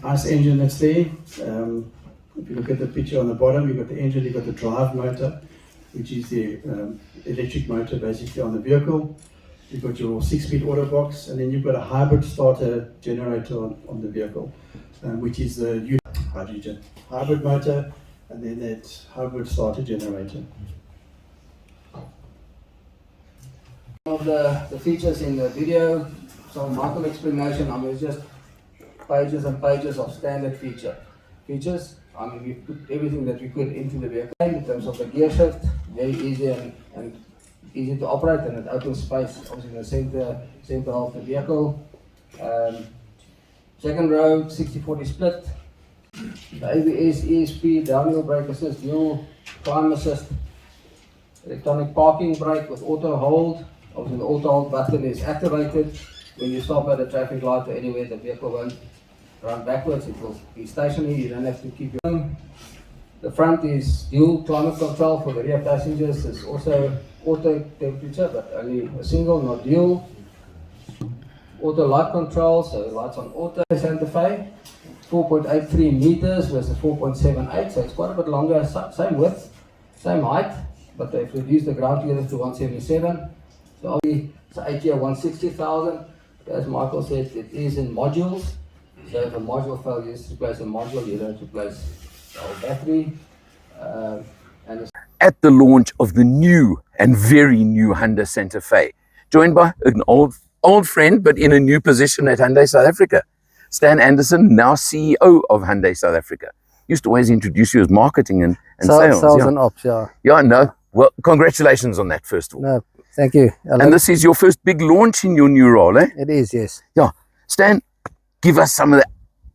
nice engine that's there. If you look at the picture on the bottom, you've got the engine, you've got the drive motor, which is the electric motor basically on the vehicle. You've got your 6-speed auto box, and then you've got a hybrid starter generator on the vehicle, which is the hydrogen hybrid motor, and then that hybrid starter generator. Of the features in the video, some Michael explanation. I mean, it's just pages and pages of standard features. I mean, we put everything that we could into the vehicle. In terms of the gear shift, very easy and easy to operate, and it opens space obviously in the center of the vehicle. Second row, 60-40 split. The ABS, ESP, downhill brake assist, dual climb assist, electronic parking brake with auto hold. Obviously the auto hold button is activated. When you stop at a traffic light or anywhere, the vehicle won't run backwards, it will be stationary, you don't have to keep your... The front is dual climate control for the rear passengers. It's also auto temperature, but only a single, not dual. Auto light control, so lights on auto. Santa Fe, 4.83 meters versus 4.78, so it's quite a bit longer, same width, same height, but they've reduced the ground clearance to 177. So obviously it's 8-year 160,000. As Michael said, it is in modules. So if a module fails, you replace a module, you don't replace the whole battery. At the launch of the new and very new Hyundai Santa Fe, joined by an old friend, but in a new position at Hyundai South Africa. Stan Anderson, now CEO of Hyundai South Africa. Used to always introduce you as marketing and sales. Sales and ops, yeah. Yeah, no. Well, congratulations on that, first of all. No, thank you. And this is your first big launch in your new role, eh? It is, yes. Yeah. Stan, give us some of the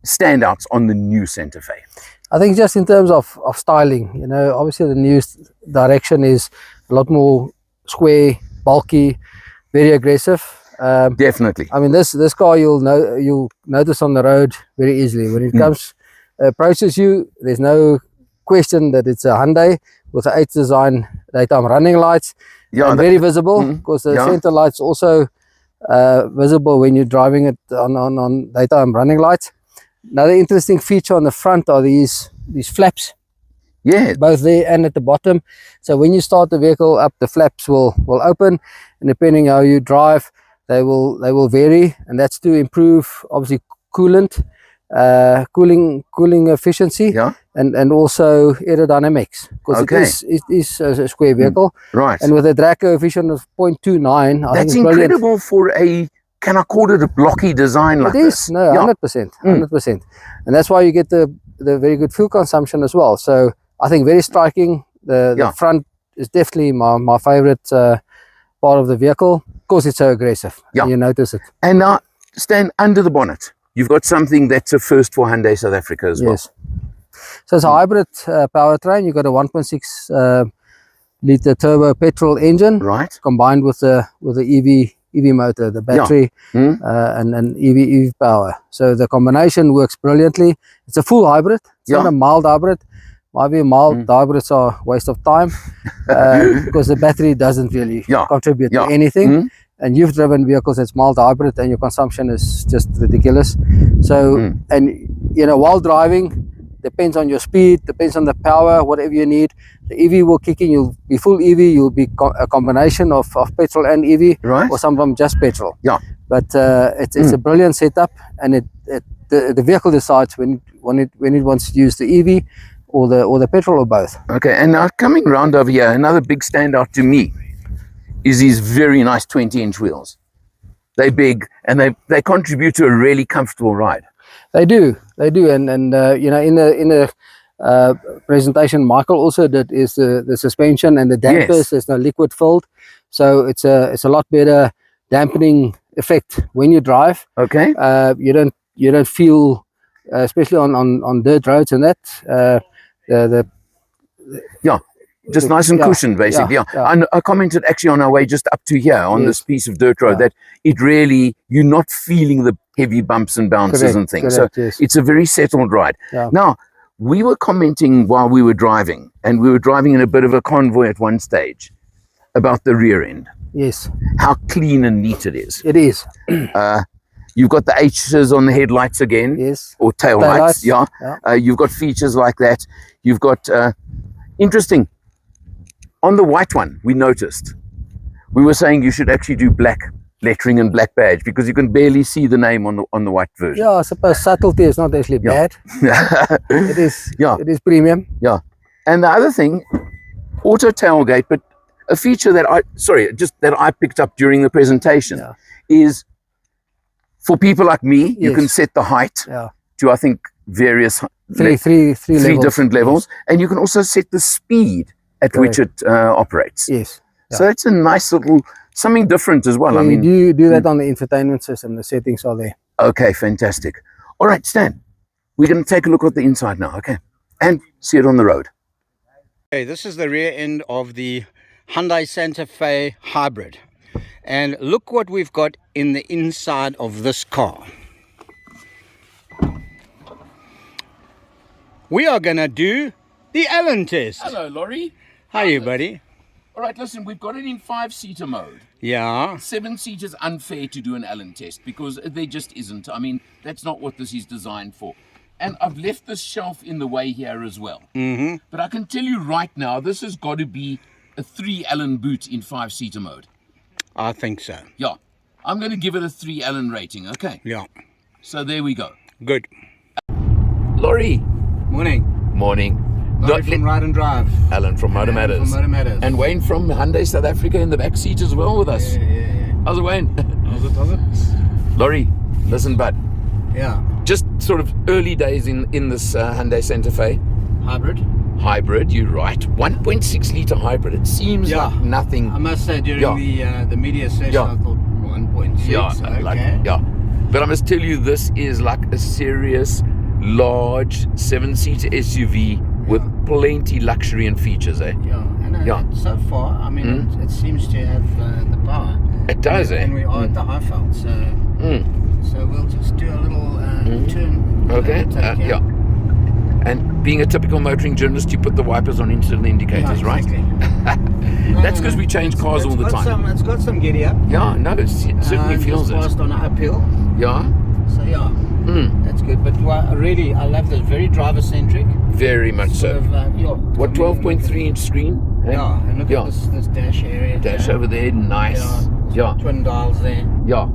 standouts on the new Santa Fe. I think just in terms of styling, you know, obviously the new direction is a lot more square, bulky, very aggressive. Definitely. I mean, this car you'll notice on the road very easily. When it comes, approaches you, there's no question that it's a Hyundai with the 8 design daytime running lights. Yeah, and very visible, because the center lights also visible when you're driving it on daytime running lights. Another interesting feature on the front are these flaps. Yeah, both there and at the bottom. So when you start the vehicle up, the flaps will open, and depending how you drive, they will vary, and that's to improve obviously cooling efficiency, and also aerodynamics, because it is a square vehicle, right? And with a drag coefficient of 0.29, I think it's incredible brilliant. For a, can I call it a blocky design like this? It is, no, 100%, and that's why you get the very good fuel consumption as well. So I think very striking. The front is definitely my favorite part of the vehicle, because it's so aggressive. Yeah, you notice it. And now, stand under the bonnet. You've got something that's a first for Hyundai South Africa as well. Yes. So it's a hybrid powertrain. You've got a 1.6 liter turbo petrol engine, right, combined with the EV motor, the battery, and EV power. So the combination works brilliantly. It's a full hybrid. It's not a mild hybrid. Might be a mild hybrids are a waste of time, because the battery doesn't really contribute to anything. And you've driven vehicles that's mild hybrid, and your consumption is just ridiculous. So, and you know, while driving, depends on your speed, depends on the power, whatever you need. The EV will kick in. You'll be full EV. You'll be a combination of petrol and EV, right, or some of them just petrol. Yeah. But it's a brilliant setup, and the vehicle decides when it wants to use the EV or the petrol, or both. Okay. And now coming round over here, another big standout to me is these very nice 20-inch wheels. They're big, and they contribute to a really comfortable ride. They do, and you know, in the presentation Michael also did is the suspension and the dampers. Yes. There's no liquid filled, so it's a lot better dampening effect when you drive. Okay. You don't feel, especially on dirt roads and that. Just nice and cushioned, basically. I commented actually on our way just up to here on this piece of dirt road that it really, you're not feeling the heavy bumps and bounces and things. So it's a very settled ride. Now, we were commenting while we were driving, and we were driving in a bit of a convoy at one stage, about the rear end. Yes. How clean and neat it is. It is. You've got the H's on the headlights again. Yes. Or tail lights. Yeah. You've got features like that. You've got, interesting, on the white one, we noticed, we were saying you should actually do black lettering and black badge because you can barely see the name on the white version. Yeah, I suppose subtlety is not actually bad. It is. Yeah. It is premium. Yeah. And the other thing, auto tailgate, but a feature that I picked up during the presentation is for people like me, you can set the height to, I think, various three different levels, and you can also set the speed at which it operates. Yes. So it's a nice little something different as well. So I mean, you do that on the infotainment system. The settings are there. Okay, fantastic. All right, Stan, we're going to take a look at the inside now, okay, and see it on the road. Okay, this is the rear end of the Hyundai Santa Fe Hybrid, and look what we've got in the inside of this car. We are gonna do the Allen test. Hello, Laurie. How are you, buddy? All right, listen, we've got it in 5-seater mode. Yeah. 7-seater is unfair to do an Allen test because there just isn't. I mean, that's not what this is designed for. And I've left this shelf in the way here as well. But I can tell you right now, this has got to be a 3 Allen boot in 5-seater mode. I think so. Yeah. I'm going to give it a 3 Allen rating, okay? Yeah. So there we go. Good. Laurie. Morning. Morning. Laurie from Ride and Drive. Alan from MotorMatters. And Wayne from Hyundai South Africa in the back seat as well with us. Yeah. How's it, Wayne? How's it? Laurie, listen, bud. Yeah. Just sort of early days in this Hyundai Santa Fe. Hybrid, you're right. 1.6 litre hybrid. It seems like nothing. I must say, during the media session, I thought 1.6. Yeah. But I must tell you, this is like a serious, large 7-seater SUV with plenty luxury and features, eh? And so far, I mean, it seems to have the power. It does, and we are at the Highveld, so we'll just do a little turn. Okay. And being a typical motoring journalist, you put the wipers on instead of the indicators, right? That's because we change cars all the time. It's got some giddy up. Yeah, no, it certainly feels it. Passed on an uphill. Yeah. So that's good. But I love this. Very driver-centric. Very much so. What, 12.3-inch screen? Yeah, and look at this dash area. Dash over there, nice. Yeah. Twin dials there. Yeah.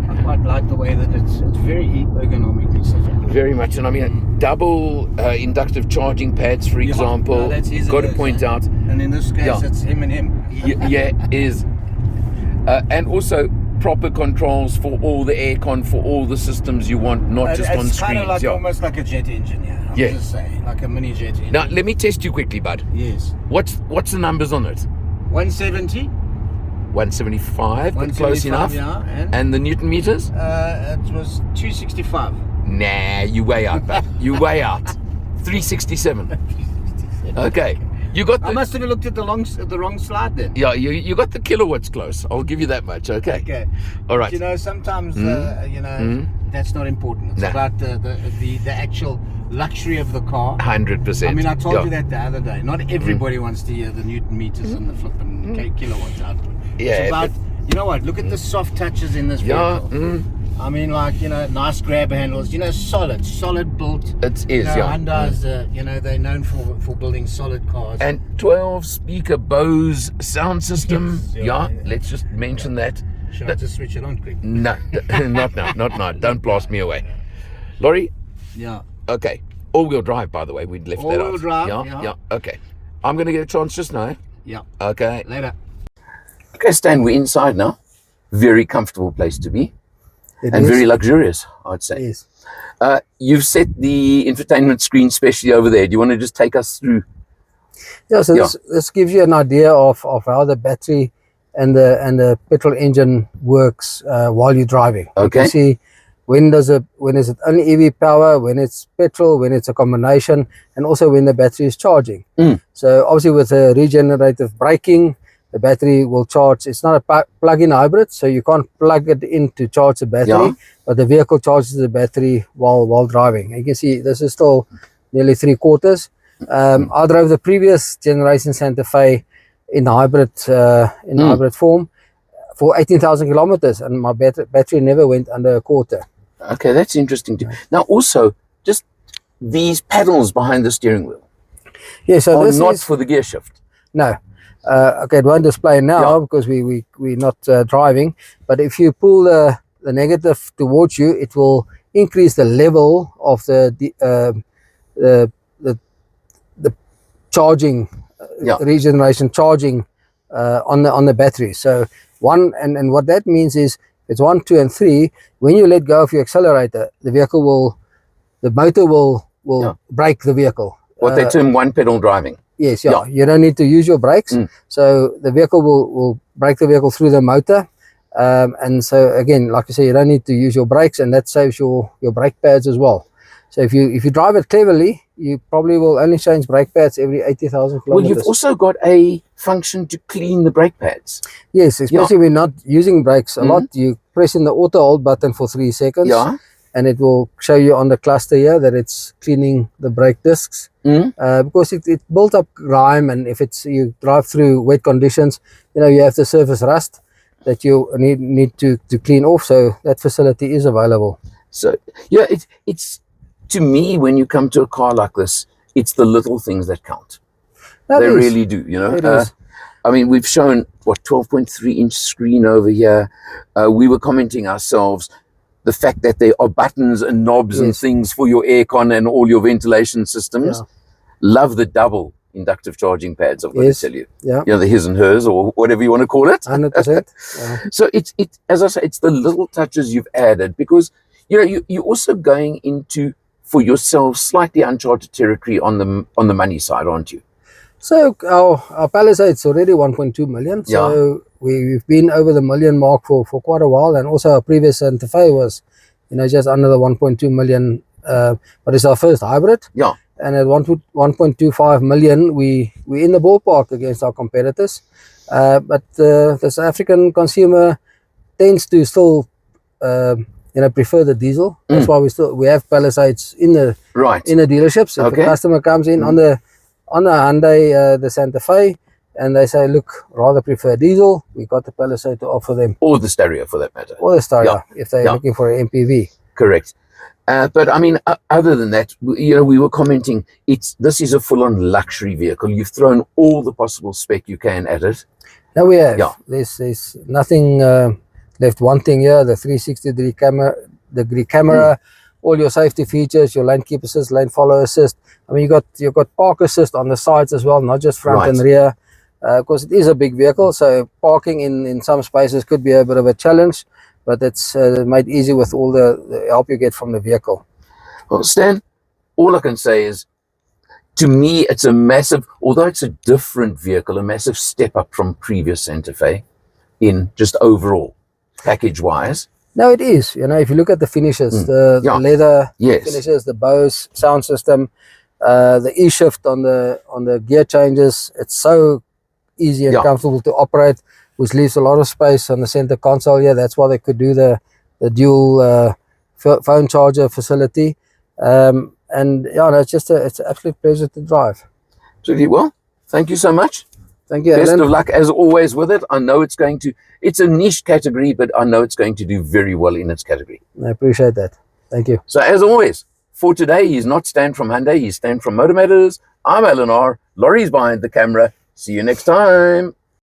I quite like the way that it's very ergonomically set up. Very much, and I mean double inductive charging pads, for example. Got to point out. And in this case, it's him and him. Is and also proper controls for all the aircon, for all the systems you want, not just on screens. It's kind of like almost like a jet engine, I would just say, like a mini jet engine. Now let me test you quickly, bud. Yes. What's the numbers on it? 170. 175, but close enough. Yeah, and the Newton meters? It was 265. Nah, you way out, bud. You way out. 367. Okay. You got. I must have looked at the wrong slide then. Yeah, you got the kilowatts close. I'll give you that much. Okay. Okay. All right. But, sometimes that's not important. It's about the actual luxury of the car. 100%. I mean, I told you that the other day. Not everybody wants to hear the Newton meters and the flipping kilowatts output. Yeah. It's about, you know what? Look at the soft touches in this vehicle. I mean, like, nice grab handles, solid built. It is, Hyundai's, they're known for building solid cars. And 12-speaker Bose sound system. Let's just mention that. Should I just switch it on quick? No, not now. Don't blast me away. Laurie? Yeah. Okay. All-wheel drive, by the way. We'd left that out. All-wheel drive, yeah. Okay. I'm going to get a chance just now. Yeah. Okay. Later. Okay, Stan, we're inside now. Very comfortable place to be. It and is. Very luxurious, I'd say. Yes. You've set the infotainment screen specially over there. Do you want to just take us through? Yeah, so this gives you an idea of how the battery and the petrol engine works while you're driving. Okay. You can see when is it only EV power, when it's petrol, when it's a combination, and also when the battery is charging. So obviously with regenerative braking, the battery will charge. It's not a plug-in hybrid, so you can't plug it in to charge the battery, but the vehicle charges the battery while driving. You can see this is still nearly 3/4. I drove the previous generation Santa Fe in hybrid hybrid form. for 18,000 kilometers, and my battery never went under a quarter. Okay, that's interesting too. Now, also, just these paddles behind the steering wheel Yeah, so are this not is for the gear shift. no. Okay, it won't display now because we're not driving. But if you pull the negative towards you, it will increase the level of the charging, regeneration charging on the battery. So and what that means is it's 1, 2, and 3. When you let go of your accelerator, the motor will brake the vehicle. What they term one pedal driving. Yes, you don't need to use your brakes. So the vehicle will brake the vehicle through the motor. And so again, like I say, you don't need to use your brakes, and that saves your brake pads as well. So if you drive it cleverly, you probably will only change brake pads every 80,000 kilometers. Well, you've also got a function to clean the brake pads. Yes, especially when not using brakes a lot. You press in the auto hold button for 3 seconds, and it will show you on the cluster here that it's cleaning the brake discs. Because it built up grime, and if you drive through wet conditions, you have the surface rust that you need to clean off. So that facility is available. So it's to me, when you come to a car like this, it's the little things that count. They really do, It is. I mean, we've shown, 12.3-inch screen over here. We were commenting ourselves, the fact that there are buttons and knobs and things for your aircon and all your ventilation systems. Love the double inductive charging pads, I've got to tell you. The his and hers, or whatever you want to call it. 100%. So it's as I say, it's the little touches you've added, because you're also going into, for yourself, slightly uncharted territory on the money side, aren't you? So our Palisade's already 1.2 million. So we've been over the million mark for quite a while, and also our previous Santa Fe was, just under the 1.2 million. But it's our first hybrid. And at 1.25 million, we're in the ballpark against our competitors. But the South African consumer tends to still prefer the diesel. That's why we have Palisades in the dealerships. If a customer comes in on the Hyundai, the Santa Fe, and they say, look, rather prefer diesel, we got the Palisade to offer them. Or the stereo, for that matter. Or the stereo, if they're looking for an MPV. Correct. But I mean, other than that, we were commenting, this is a full-on luxury vehicle. You've thrown all the possible spec you can at it. No, we have. There's nothing left wanting here. The 360-degree camera, all your safety features, your lane keep assist, lane follow assist. I mean, you've got park assist on the sides as well, not just front and rear, because it is a big vehicle. So parking in some spaces could be a bit of a challenge, but it's made easy with all the help you get from the vehicle. Well, Stan, all I can say is, to me, it's a massive, although it's a different vehicle, a massive step up from previous Santa Fe in just overall package-wise. No, it is. If you look at the finishes, the leather finishes, the Bose sound system, the E-shift on the gear changes, it's so easy and comfortable to operate, which leaves a lot of space on the center console here. That's why they could do the dual phone charger facility. And it's an absolute pleasure to drive. Absolutely. Well, thank you so much. Thank you, Best Alan. of luck as always with it. I know it's a niche category, but I know it's going to do very well in its category. I appreciate that. Thank you. So as always, for today, he's not Stan from Hyundai, he's Stan from MotorMatters. I'm Alan R. Laurie's behind the camera. See you next time.